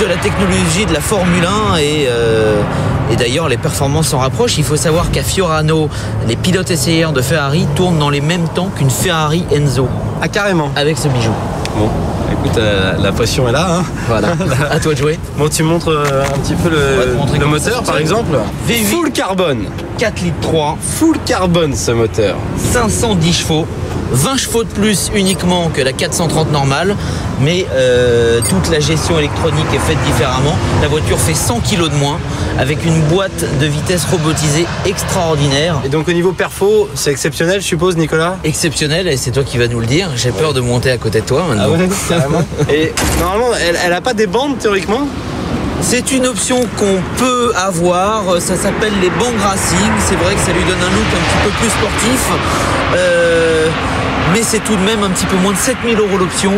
de la technologie de la Formule 1 et d'ailleurs les performances s'en rapprochent. Il faut savoir qu'à Fiorano, les pilotes essayeurs de Ferrari tournent dans les mêmes temps qu'une Ferrari Enzo. Ah carrément. Avec ce bijou. Bon, écoute, la pression est là. Hein. Voilà, à toi de jouer. Bon, tu montres un petit peu le moteur par exemple. V8. Full carbone. 4 litres 3. Full carbone ce moteur. 510 chevaux. 20 chevaux de plus uniquement que la 430 normale, mais toute la gestion électronique est faite différemment. La voiture fait 100 kg de moins avec une boîte de vitesse robotisée extraordinaire. Et donc au niveau perfo, c'est exceptionnel je suppose Nicolas? Exceptionnel, et c'est toi qui vas nous le dire. J'ai peur de monter à côté de toi maintenant. Ah ouais, carrément. Et normalement, elle a pas des bandes théoriquement? C'est une option qu'on peut avoir, ça s'appelle les bandes racing. C'est vrai que ça lui donne un look un petit peu plus sportif. Mais c'est tout de même un petit peu moins de 7 000 € l'option.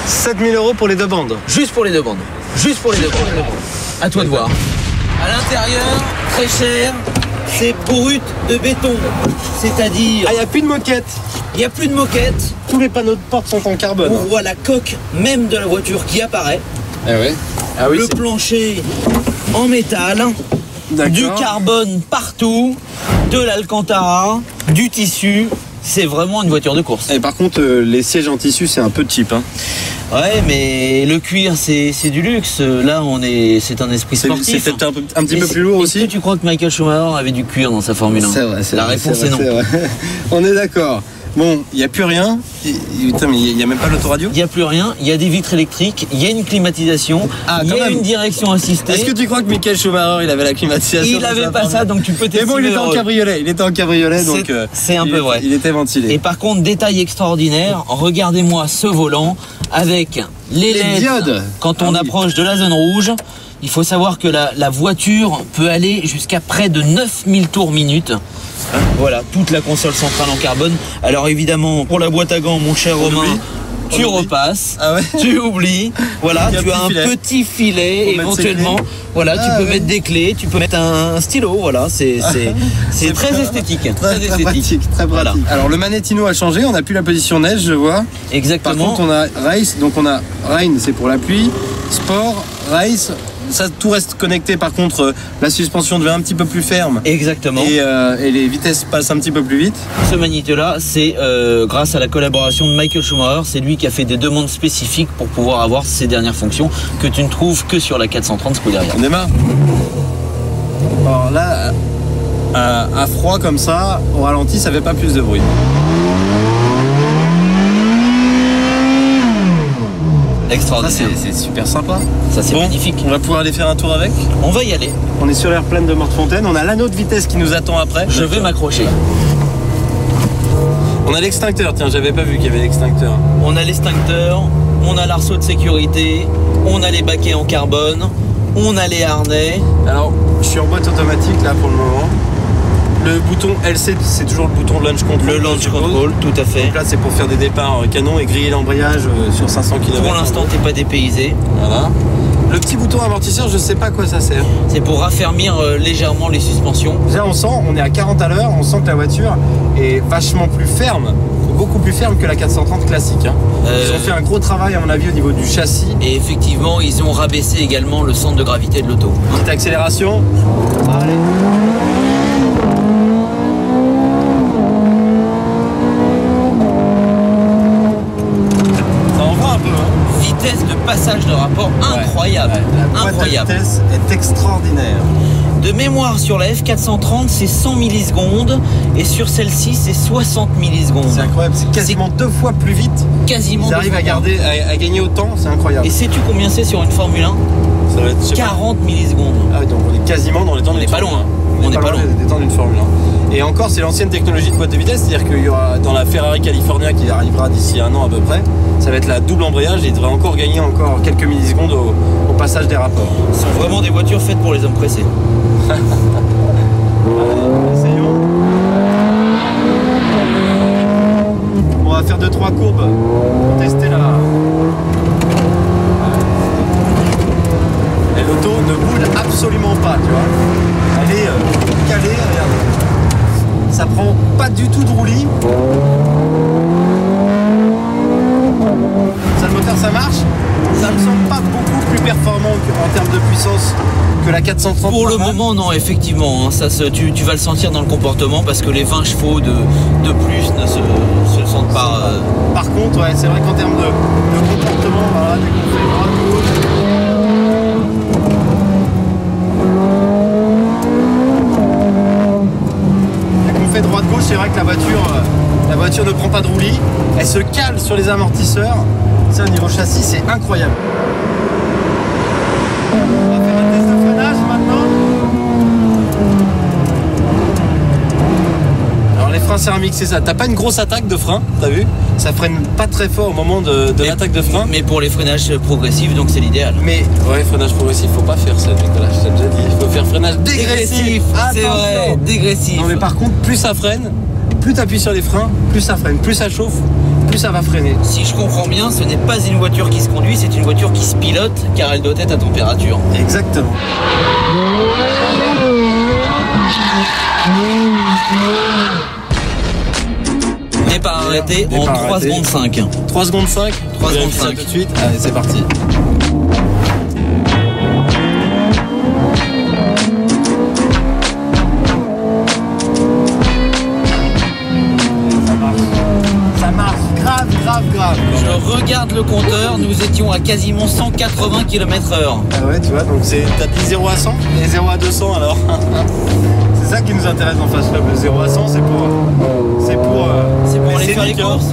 7 000 € pour les deux bandes. Juste pour les deux bandes. Juste pour les deux bandes. À toi de voir. À l'intérieur, très cher, c'est brut de béton. C'est-à-dire... Ah, il n'y a plus de moquette. Il n'y a plus de moquette. Tous les panneaux de porte sont en carbone. On voit la coque même de la voiture qui apparaît. Ah ouais. Ah oui, le plancher en métal. Du carbone partout. De l'alcantara. Du tissu. C'est vraiment une voiture de course. Et par contre, les sièges en tissu, c'est un peu cheap. Hein. Ouais, mais le cuir, c'est du luxe. Là, c'est un esprit sportif. C'est peut-être un petit peu plus lourd aussi. Est-ce que tu crois que Michael Schumacher avait du cuir dans sa Formule 1? C'est vrai. La réponse est non. On est d'accord. Bon, il n'y a plus rien. Putain, mais il n'y a même pas l'autoradio. Il n'y a plus rien. Il y a des vitres électriques. Il y a une climatisation. Il y a une direction assistée. Est-ce que tu crois que Michael Schumacher, il avait la climatisation? Il n'avait pas ça, donc tu peux tester. Mais bon, il était en cabriolet. Il était en cabriolet, donc c'est un peu vrai. Il était ventilé. Et par contre, détail extraordinaire, regardez-moi ce volant avec les LED diodes. Quand on approche de la zone rouge. Il faut savoir que la voiture peut aller jusqu'à près de 9000 tours minute. Voilà, toute la console centrale en carbone. Alors évidemment, pour la boîte à gants, mon cher Romain, tu repasses, tu oublies. Voilà, tu as un petit filet éventuellement. Voilà, tu peux mettre des clés, tu peux mettre un stylo. Voilà, c'est très esthétique. Très pratique. Voilà. Alors le Manettino a changé, on n'a plus la position neige, je vois. Exactement. Par contre, on a Race, donc on a Rain, c'est pour la pluie, Sport, Race. Ça, tout reste connecté. Par contre, la suspension devient un petit peu plus ferme. Exactement. Et les vitesses passent un petit peu plus vite. Ce magnéto-là, c'est grâce à la collaboration de Michael Schumacher. C'est lui qui a fait des demandes spécifiques pour pouvoir avoir ces dernières fonctions que tu ne trouves que sur la 430 Scuderia. On démarre. Alors là, à froid comme ça, au ralenti, ça fait pas plus de bruit. Extraordinaire. C'est super sympa. Ça, c'est magnifique. On va pouvoir aller faire un tour avec. On va y aller. On est sur l'aire pleine de Mortefontaine. On a l'anneau de vitesse qui nous attend après. Je vais m'accrocher. On a l'extincteur. Tiens, j'avais pas vu qu'il y avait l'extincteur. On a l'extincteur. On a l'arceau de sécurité. On a les baquets en carbone. On a les harnais. Alors, je suis en boîte automatique là pour le moment. Le bouton LC, c'est toujours le bouton launch control. Le launch control, tout à fait. Donc là, c'est pour faire des départs canon et griller l'embrayage sur 500 km. Pour l'instant, t'es pas dépaysé. Voilà. Le petit bouton amortisseur, je sais pas à quoi ça sert. C'est pour raffermir légèrement les suspensions. Déjà, on est à 40 à l'heure, on sent que la voiture est vachement plus ferme. Beaucoup plus ferme que la 430 classique. Hein. Ils ont fait un gros travail, à mon avis, au niveau du châssis. Et effectivement, ils ont rabaissé également le centre de gravité de l'auto. Petite accélération. Allez. Vitesse de passage de rapport incroyable. La vitesse est extraordinaire. De mémoire, sur la F430, c'est 100 millisecondes et sur celle-ci, c'est 60 millisecondes. C'est incroyable, c'est quasiment 2 fois plus vite. Quasiment. Ils arrivent à gagner autant, c'est incroyable. Et sais-tu combien c'est sur une Formule 1? Ça va être 40 millisecondes. Ah oui, donc on est quasiment dans les temps d'une Formule 1. On n'est pas loin. On n'est pas loin des temps d'une Formule 1. Et encore, c'est l'ancienne technologie de boîte de vitesse, c'est-à-dire qu'il y aura dans la Ferrari California qui arrivera d'ici 1 an à peu près, ça va être la double embrayage et il devrait encore gagner quelques millisecondes au passage des rapports. Ce sont vraiment des voitures faites pour les hommes pressés. Allez, essayons. On va faire 2-3 courbes pour tester la... Et l'auto ne boule absolument pas, tu vois. Elle est calée, regarde. Ça prend pas du tout de roulis. Ça, le moteur, ça marche. Ça me semble pas beaucoup plus performant en termes de puissance que la 430. Pour le moment, non, effectivement. Hein, tu vas le sentir dans le comportement parce que les 20 chevaux de plus ne se sentent pas. Par contre, ouais, c'est vrai qu'en termes de comportement, voilà, dès qu'on fait droite-gauche, c'est vrai que la voiture ne prend pas de roulis, elle se cale sur les amortisseurs. C'est au niveau châssis, c'est incroyable. On va faire un test de freinage maintenant. Alors les freins céramiques, c'est ça. T'as pas une grosse attaque de frein, t'as vu? Ça freine pas très fort au moment de l'attaque de frein. Mais pour les freinages progressifs, donc c'est l'idéal. Mais ouais, freinage progressif, faut pas faire ça, Nicolas, je t'ai déjà dit. Il faut faire freinage dégressif. C'est vrai, dégressif. Non mais par contre, plus ça freine, plus tu appuies sur les freins, plus ça freine, plus ça chauffe, plus ça va freiner. Si je comprends bien, ce n'est pas une voiture qui se conduit, c'est une voiture qui se pilote car elle doit être à température. Exactement. Départ arrêté en 3 secondes 5. 3 secondes 5. 3 secondes 5. Tout de suite. Allez, c'est parti. Grave. Je regarde le compteur, nous étions à quasiment 180 km/h. Ah ouais, tu vois, donc t'as dit 0 à 100 et 0 à 200 alors. C'est ça qui nous intéresse dans Fast Club, le 0 à 100, c'est pour aller faire les courses.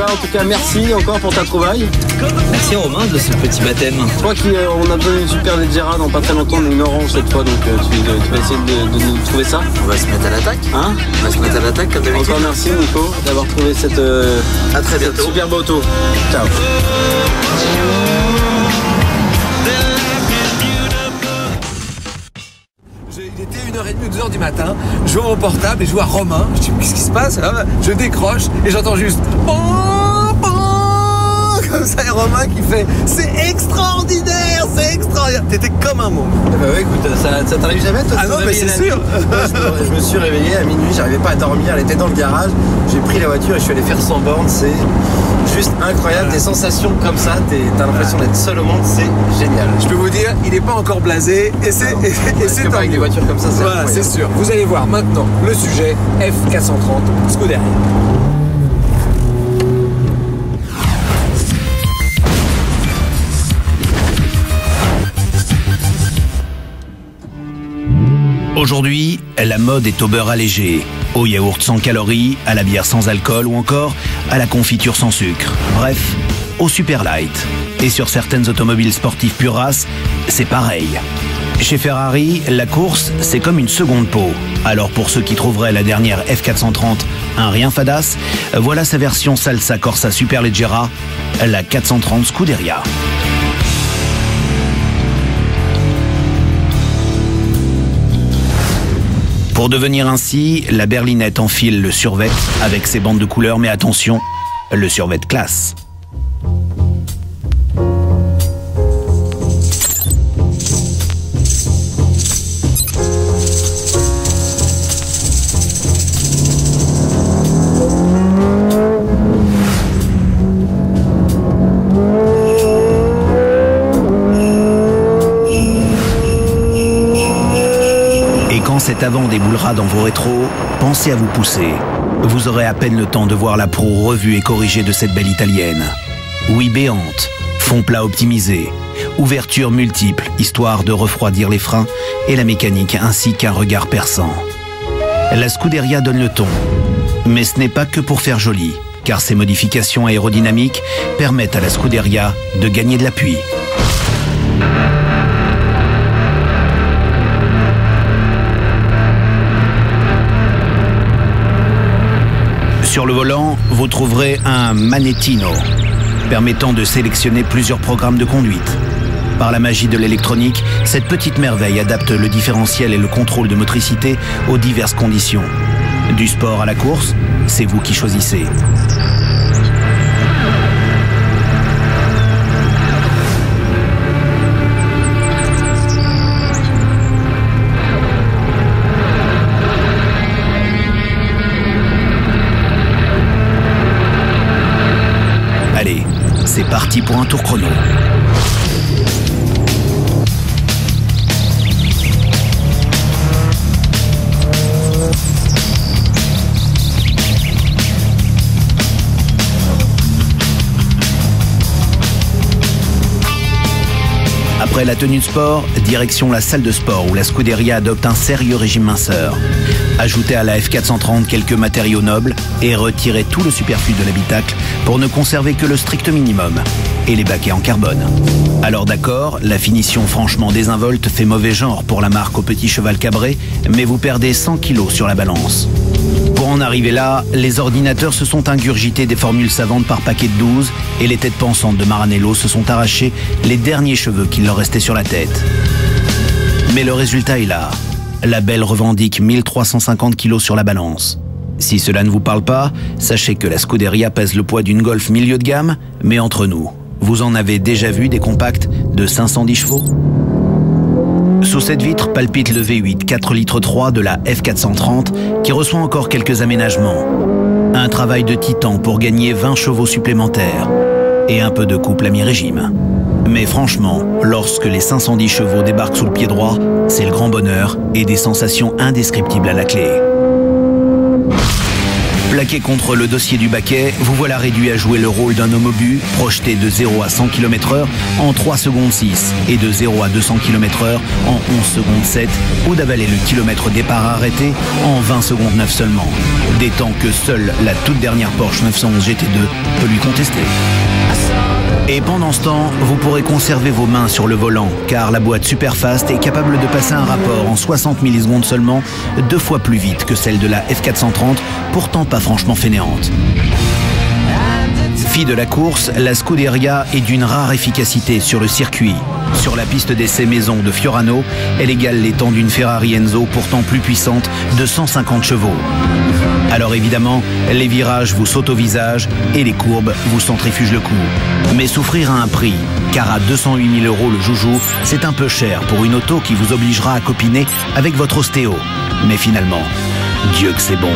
En tout cas, merci encore pour ta trouvaille. Merci Romain de ce petit baptême. Je crois qu'on a besoin d'une super Leggera dans pas très longtemps, on a une orange cette fois, donc tu vas essayer de nous trouver ça. On va se mettre à l'attaque. Hein? On va se mettre à l'attaque comme d'habitude. Encore merci Nico d'avoir trouvé cette à très bientôt. Superbe auto. Ciao. Il était 1h30 ou 2h du matin, je vois mon portable et je vois Romain. Je dis qu'est-ce qui se passe? Je décroche et j'entends juste comme ça, et Romain qui fait c'est extraordinaire, c'est extraordinaire. T'étais comme un môme. Bah ouais, écoute, ça t'arrive jamais toi? Ah non, mais c'est sûr. Je me suis réveillé à minuit, j'arrivais pas à dormir, elle était dans le garage. J'ai pris la voiture et je suis allé faire 100 bornes. C'est juste incroyable, des sensations comme ça, t'as l'impression d'être seul au monde, c'est génial. Je peux vous dire, il n'est pas encore blasé et c'est pas avec des voitures comme ça, c'est voilà, c'est sûr. Vous allez voir maintenant le sujet F430 Scuderia. Aujourd'hui, la mode est au beurre allégé, au yaourt sans calories, à la bière sans alcool ou encore à la confiture sans sucre. Bref, au super light. Et sur certaines automobiles sportives pure race, c'est pareil. Chez Ferrari, la course, c'est comme une seconde peau. Alors pour ceux qui trouveraient la dernière F430 un rien fadasse, voilà sa version Salsa Corsa Superleggera, la 430 Scuderia. Pour devenir ainsi, la berlinette enfile le survêt avec ses bandes de couleurs, mais attention, le survêt classe. Cet avant déboulera dans vos rétros, pensez à vous pousser. Vous aurez à peine le temps de voir la proue revue et corrigée de cette belle italienne. Oui béante, fond plat optimisé, ouverture multiple, histoire de refroidir les freins et la mécanique ainsi qu'un regard perçant. La Scuderia donne le ton, mais ce n'est pas que pour faire joli, car ces modifications aérodynamiques permettent à la Scuderia de gagner de l'appui. Sur le volant, vous trouverez un Manettino, permettant de sélectionner plusieurs programmes de conduite. Par la magie de l'électronique, cette petite merveille adapte le différentiel et le contrôle de motricité aux diverses conditions. Du sport à la course, c'est vous qui choisissez. Allez, c'est parti pour un tour chrono. Après la tenue de sport, direction la salle de sport où la Scuderia adopte un sérieux régime minceur. Ajoutez à la F430 quelques matériaux nobles et retirez tout le superflu de l'habitacle pour ne conserver que le strict minimum et les baquets en carbone. Alors d'accord, la finition franchement désinvolte fait mauvais genre pour la marque au petit cheval cabré, mais vous perdez 100 kilos sur la balance. Pour en arriver là, les ordinateurs se sont ingurgités des formules savantes par paquet de 12 et les têtes pensantes de Maranello se sont arrachées les derniers cheveux qu'il leur restait sur la tête. Mais le résultat est là. La belle revendique 1350 kilos sur la balance. Si cela ne vous parle pas, sachez que la Scuderia pèse le poids d'une Golf milieu de gamme, mais entre nous, vous en avez déjà vu des compacts de 510 chevaux ? Sous cette vitre palpite le V8 4 litres 3 de la F430 qui reçoit encore quelques aménagements. Un travail de titan pour gagner 20 chevaux supplémentaires et un peu de couple à mi-régime. Mais franchement, lorsque les 510 chevaux débarquent sous le pied droit, c'est le grand bonheur et des sensations indescriptibles à la clé. Plaqué contre le dossier du baquet, vous voilà réduit à jouer le rôle d'un homme obus, projeté de 0 à 100 km/h en 3 secondes 6 et de 0 à 200 km/h en 11 secondes 7 ou d'avaler le kilomètre départ arrêté en 20 secondes 9 seulement. Des temps que seule la toute dernière Porsche 911 GT2 peut lui contester. Et pendant ce temps, vous pourrez conserver vos mains sur le volant, car la boîte Superfast est capable de passer un rapport en 60 millisecondes seulement, 2 fois plus vite que celle de la F430, pourtant pas franchement fainéante. Fille de la course, la Scuderia est d'une rare efficacité sur le circuit. Sur la piste d'essai maison de Fiorano, elle égale les temps d'une Ferrari Enzo pourtant plus puissante de 150 chevaux. Alors évidemment, les virages vous sautent au visage et les courbes vous centrifugent le cou. Mais souffrir a un prix, car à 208 000 € le joujou, c'est un peu cher pour une auto qui vous obligera à copiner avec votre ostéo. Mais finalement, Dieu que c'est bon.